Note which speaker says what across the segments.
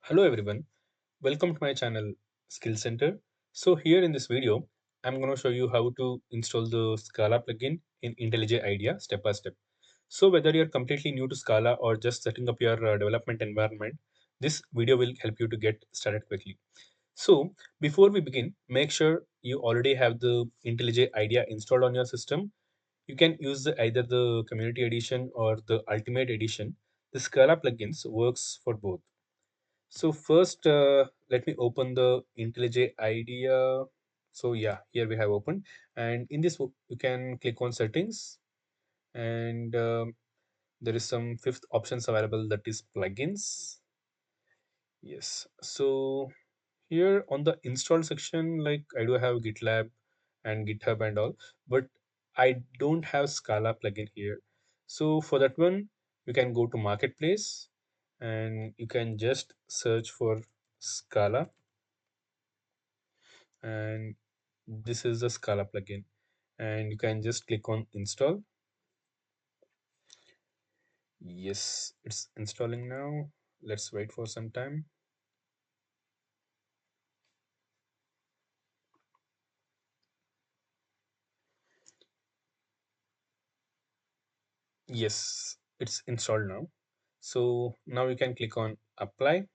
Speaker 1: Hello everyone, welcome to my channel Skill Center. So here in this video, I'm going to show you how to install the Scala plugin in IntelliJ IDEA step by step. So whether you're completely new to Scala or just setting up your development environment, this video will help you to get started quickly. So before we begin, make sure you already have the IntelliJ IDEA installed on your system. You can use either the Community Edition or the Ultimate Edition. The Scala plugins works for both. So first, let me open the IntelliJ IDEA. So yeah, here we have opened, and in this you can click on settings, and there is some fifth options available, that is plugins. Yes. So here on the install section, like I do have GitLab and GitHub and all, but I don't have Scala plugin here. So for that one, you can go to Marketplace and you can just search for Scala, and this is the Scala plugin, and you can just click on install. Yes, it's installing now. Let's wait for some time. Yes, it's installed now. So now you can click on apply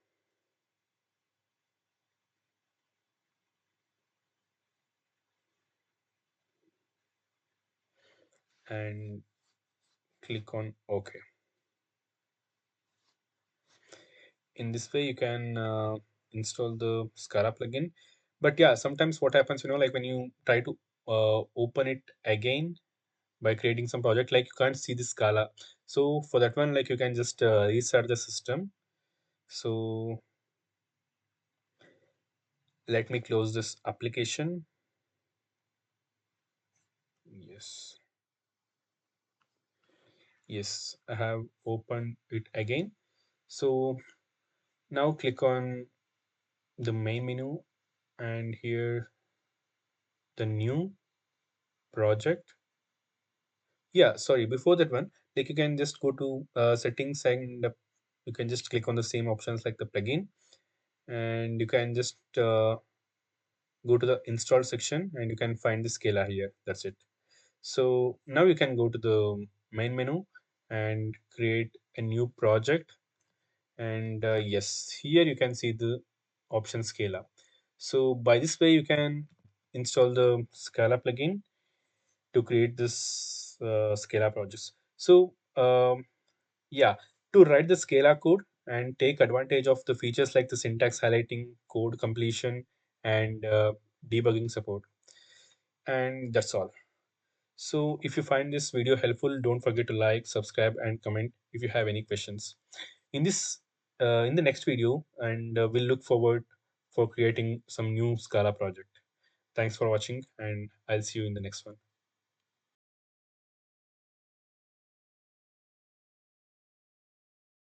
Speaker 1: and click on OK. In this way, you can install the Scala plugin. But yeah, sometimes what happens, like when you try to open it again by creating some project, like you can't see the Scala. So for that one, like you can just restart the system. So let me close this application. Yes, yes, I have opened it again. So now click on the main menu, and here the new project. Yeah, sorry, before that one, like you can just go to settings, and you can just click on the same options like the plugin, and you can just go to the install section and you can find the Scala here. That's it. So now you can go to the main menu and create a new project. And yes, here you can see the option Scala. So by this way, you can install the Scala plugin to create this Scala projects. So yeah, to write the Scala code and take advantage of the features like the syntax highlighting, code completion, and debugging support. And that's all. So if you find this video helpful, don't forget to like, subscribe, and comment if you have any questions. In this, in the next video, and we'll look forward for creating some new Scala project. Thanks for watching, and I'll see you in the next one.